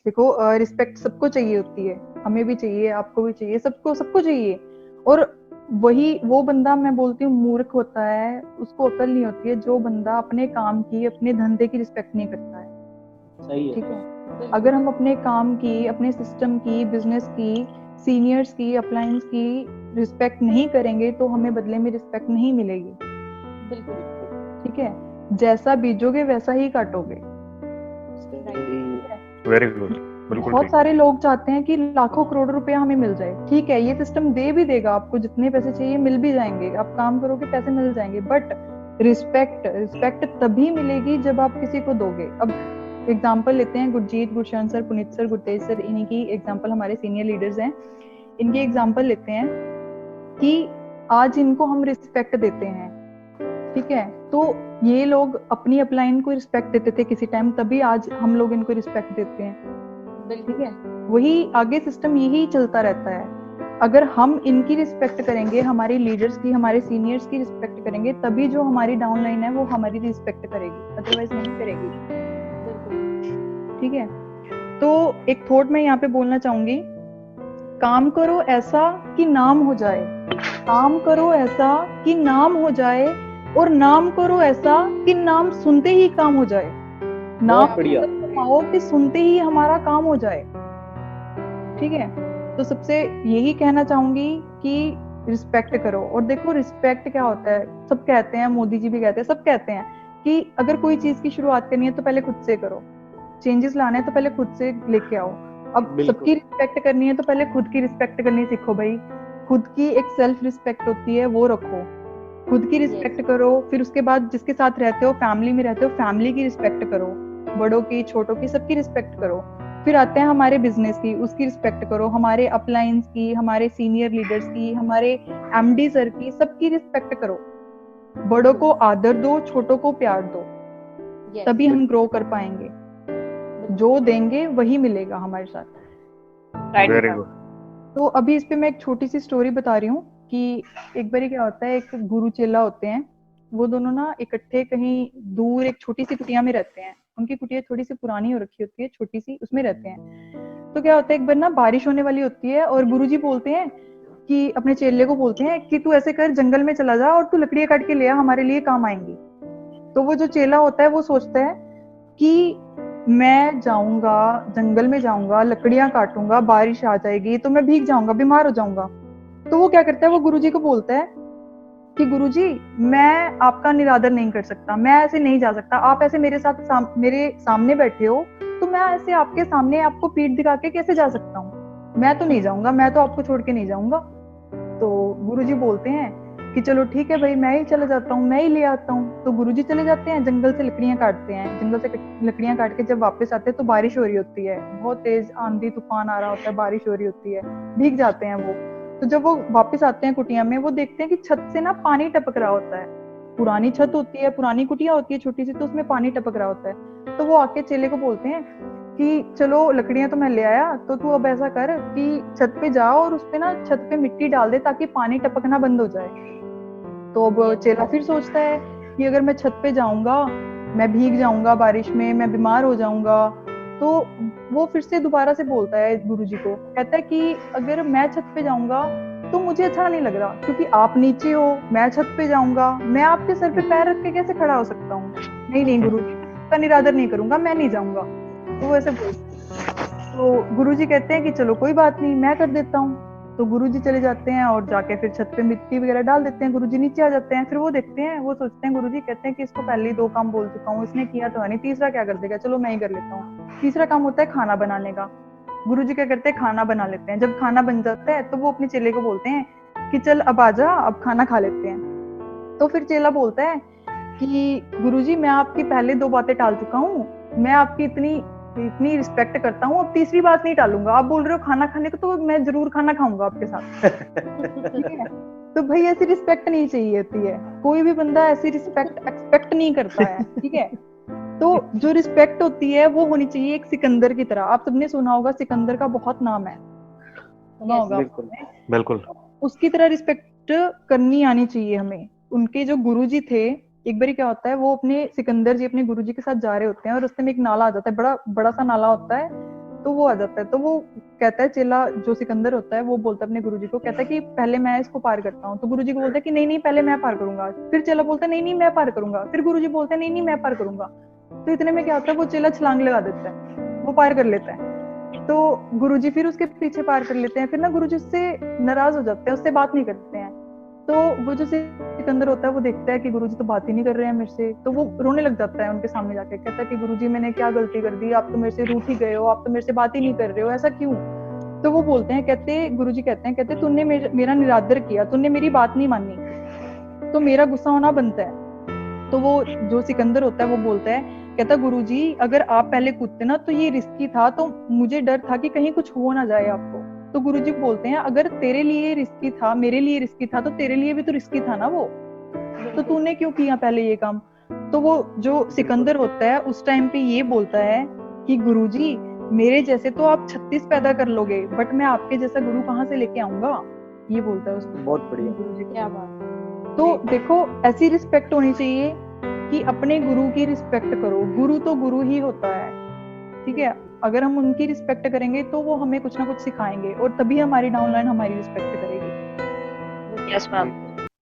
देखो रिस्पेक्ट सबको चाहिए होती है, हमें भी चाहिए, आपको भी चाहिए, सबको सबको चाहिए। और वही वो बंदा, मैं बोलती हूँ, मूर्ख होता है, उसको अकल नहीं होती है जो बंदा अपने काम की, अपने धंधे की रिस्पेक्ट नहीं करता है। सही है। ठीक है, अगर हम अपने काम की, अपने सिस्टम की, बिजनेस की, सीनियर्स की, अप्लायंस की रिस्पेक्ट नहीं करेंगे तो हमें बदले में रिस्पेक्ट नहीं मिलेगी। बिल्कुल बिल्कुल। ठीक है, जैसा बीजोगे वैसा ही काटोगे। सही। वेरी गुड, बिल्कुल बहुत ठीक। सारे लोग चाहते हैं कि लाखों करोड़ रुपया हमें मिल जाए। ठीक है, ये सिस्टम दे भी देगा, आपको जितने पैसे चाहिए मिल भी जाएंगे, आप काम करोगे पैसे मिल जाएंगे, बट रिस्पेक्ट, रिस्पेक्ट तभी मिलेगी जब आप किसी को दोगे। अब एग्जाम्पल लेते हैं, Gurjeet, Gurshan sir, Puneet sir, Gurtej sir, इन्हीं की एग्जाम्पल, हमारे सीनियर लीडर्स हैं, इनकी एग्जाम्पल लेते हैं कि आज इनको हम रिस्पेक्ट देते हैं। ठीक है, तो ये लोग अपनी अपलाइन को रिस्पेक्ट देते थे किसी टाइम, तभी आज हम लोग इनको रिस्पेक्ट देते हैं। ठीक है, वही आगे सिस्टम यही चलता रहता है। अगर हम इनकी रिस्पेक्ट करेंगे, हमारी लीडर्स की, हमारे सीनियर्स की रिस्पेक्ट करेंगे, तभी जो हमारी डाउन लाइन है वो हमारी रिस्पेक्ट करेगी, अदरवाइज नहीं करेगी। ठीक है, तो एक थॉट मैं यहाँ पे बोलना चाहूंगी, काम करो ऐसा कि नाम हो जाए, काम करो ऐसा कि नाम हो जाए, और नाम करो ऐसा कि नाम सुनते ही काम हो जाए। नाम बहुत बढ़िया। कमाओ कि सुनते ही हमारा काम हो जाए। ठीक है, तो सबसे यही कहना चाहूंगी कि रिस्पेक्ट करो। और देखो रिस्पेक्ट क्या होता है, सब कहते हैं, मोदी जी भी कहते हैं, सब कहते हैं कि अगर कोई चीज की शुरुआत करनी है तो पहले खुद से करो, चेंजेस लाने हैं तो पहले खुद से लेके आओ। अब सबकी रिस्पेक्ट करनी है तो पहले खुद की रिस्पेक्ट करनी सीखो भाई। खुद की एक सेल्फ रिस्पेक्ट होती है, वो रखो, खुद की रिस्पेक्ट करो। फिर उसके बाद जिसके साथ रहते हो, फैमिली में रहते हो, फैमिली की रिस्पेक्ट करो, बड़ों की, छोटों की, सबकी रिस्पेक्ट करो। फिर आते हैं हमारे बिजनेस की, उसकी रिस्पेक्ट करो, हमारे अपलाइंस की, हमारे सीनियर लीडर्स की, हमारे एमडी सर की, सबकी रिस्पेक्ट करो। बड़ों को आदर दो, छोटों को प्यार दो, तभी हम ग्रो कर पाएंगे। जो देंगे वही मिलेगा हमारे साथ। Very good. तो अभी इस पे मैं एक छोटी सी स्टोरी बता रही हूँ कि एक बार क्या होता है, एक गुरु चेला होते हैं, वो दोनों ना इकट्ठे कहीं दूर एक छोटी सी कुटिया में रहते हैं। उनकी कुटिया थोड़ी सी पुरानी हो रखी होती है, छोटी सी, उसमें रहते हैं। तो क्या होता है, एक बार ना बारिश होने वाली होती है और गुरुजी बोलते हैं कि अपने चेले को बोलते हैं कि तू ऐसे कर, जंगल में चला जा और तू लकड़ियां काट के ले आ, हमारे लिए काम आएंगी। तो वो जो चेला होता है वो सोचता है कि मैं जाऊंगा, जंगल में जाऊंगा, लकड़ियां काटूंगा, बारिश आ जाएगी तो मैं भीग जाऊंगा, बीमार हो जाऊंगा। तो वो क्या करता है, वो गुरुजी को बोलता है कि गुरुजी, मैं आपका निरादर नहीं कर सकता, मैं ऐसे नहीं जा सकता, आप ऐसे मेरे साथ मेरे सामने बैठे हो, तो मैं ऐसे आपके सामने आपको पीठ दिखा के कैसे जा सकता हूँ, मैं तो नहीं जाऊंगा, मैं तो आपको छोड़ के नहीं जाऊंगा। तो गुरुजी बोलते हैं कि चलो ठीक है भाई, मैं ही चला जाता हूँ, मैं ही ले आता हूँ। तो गुरुजी चले जाते हैं, जंगल से लकड़ियां काटते हैं, जंगल से लकड़ियां काट के जब वापस आते हैं तो बारिश हो रही होती है, बहुत तेज आंधी तूफान आ रहा होता है, बारिश हो रही होती है, भीग जाते हैं वो। तो जब वो वापस आते हैं कुटिया में, वो देखते हैं कि छत से ना पानी टपक रहा होता है। पुरानी छत होती है, पुरानी कुटिया होती है छोटी सी, तो उसमें पानी टपक रहा होता है। तो वो आके चेले को बोलते हैं कि चलो लकड़ियां तो मैं ले आया, तो तू अब ऐसा कर कि छत पे जाओ और उस पे ना छत पे मिट्टी डाल दे ताकि पानी टपकना बंद हो जाए। तो अब चेला फिर सोचता है कि अगर मैं छत पे जाऊंगा, मैं भीग जाऊंगा बारिश में, मैं बीमार हो जाऊंगा। तो वो फिर से दोबारा से बोलता है गुरुजी को, कहता है कि अगर मैं छत पे जाऊंगा तो मुझे अच्छा नहीं लग रहा, क्योंकि आप नीचे हो, मैं छत पे जाऊंगा, मैं आपके सर पे पैर रख के कैसे खड़ा हो सकता हूँ। नहीं नहीं गुरुजी, का निरादर नहीं करूंगा, मैं नहीं जाऊंगा। तो वो ऐसे बोलते, तो गुरुजी कहते हैं कि चलो कोई बात नहीं, मैं कर देता हूँ। तो गुरुजी चले जाते हैं और जाके फिर छत पे मिट्टी वगैरह डाल देते हैं, गुरुजी नीचे आ जाते हैं। फिर वो देखते हैं, वो सोचते हैं, गुरुजी कहते हैं कि इसको पहले ही 2 काम बोल चुका हूँ, इसने किया तो है नहीं, तीसरा क्या कर देगा, चलो मैं ही कर लेता हूँ। तीसरा काम होता है खाना बनाने का। गुरुजी क्या करते हैं, खाना बना लेते हैं। जब खाना बन जाता है तो वो अपने चेले को बोलते हैं कि चल अब आजा, अब खाना खा लेते हैं। तो फिर चेला बोलता है कि गुरुजी, मैं आपकी पहले 2 बातें टाल चुका हूँ, मैं आपकी इतनी इतनी रिस्पेक्ट करता हूँ, अब तीसरी बात नहीं टालूंगा। आप बोल रहे हो खाना खाने को, तो मैं जरूर खाना खाऊंगा आपके साथ। ठीक है, तो भाई ऐसी रिस्पेक्ट नहीं चाहिए होती है, कोई भी बंदा ऐसी रिस्पेक्ट एक्सपेक्ट नहीं करता है। ठीक है, तो जो रिस्पेक्ट होती है वो होनी चाहिए एक सिकंदर की तरह। आप सबने सुना होगा, सिकंदर का बहुत नाम है, सुना होगा आपने। बिल्कुल। उसकी तरह रिस्पेक्ट करनी आनी चाहिए हमें। उनके जो गुरुजी थे, एक बार क्या होता है, वो अपने सिकंदर जी अपने गुरुजी के साथ जा रहे होते हैं और रास्ते में एक नाला आ जाता है, बड़ा बड़ा सा नाला होता है। तो वो आ जाता है। तो वो कहता है, चेला जो सिकंदर होता है वो बोलता है अपने गुरुजी को, कहता है कि पहले मैं इसको पार करता हूँ। तो गुरुजी को बोलता है कि नहीं नहीं पहले मैं पार करूंगा। फिर चेला बोलता है नहीं नहीं मैं पार करूंगा। फिर गुरुजी बोलते हैं नहीं नहीं मैं पार करूंगा। तो इतने में क्या होता है, वो चेला छलांग लगा देता है, वो पार कर लेता है। तो गुरुजी फिर उसके पीछे पार कर लेते हैं। फिर ना गुरुजी उससे नाराज हो जाते हैं, उससे बात नहीं करते हैं। तो वो जो सिकंदर होता है वो देखता है कि गुरुजी तो बात ही नहीं कर रहे हैं मेरे से, तो वो रोने लग जाता है उनके सामने जाके, कहता है कि गुरुजी मैंने क्या गलती कर दी, आप तो मेरे से रूठ ही गए हो, आप तो मेरे से बात ही नहीं कर रहे हो, ऐसा क्यों। तो वो बोलते हैं, कहते गुरुजी कहते तूने मेरा निरादर किया, तूने मेरी बात नहीं मानी, तो मेरा गुस्सा होना बनता है। तो वो जो सिकंदर होता है वो बोलता है, कहता गुरुजी अगर आप पहले कूदते ना तो ये रिस्की था, तो मुझे डर था कि कहीं कुछ हो ना जाए आपको। तो गुरुजी बोलते हैं अगर तेरे लिए रिस्की था, मेरे लिए रिस्की था, तो तेरे लिए भी तो रिस्की था ना वो, तो तूने क्यों किया पहले ये काम। तो वो जो सिकंदर होता है उस टाइम पे ये बोलता है कि गुरुजी मेरे जैसे तो आप 36 पैदा कर लोगे, बट मैं आपके जैसा गुरु कहाँ से लेके आऊंगा, ये बोलता है उसको। बहुत बढ़िया। गुरुजी क्या बात। तो देखो ऐसी रिस्पेक्ट होनी चाहिए कि अपने गुरु की रिस्पेक्ट करो, गुरु तो गुरु ही होता है, ठीक है। अगर हम उनकी रिस्पेक्ट करेंगे तो वो हमें कुछ ना कुछ सिखाएंगे, और तभी हमारी डाउनलाइन हमारी रिस्पेक्ट करेगी। Yes ma'am.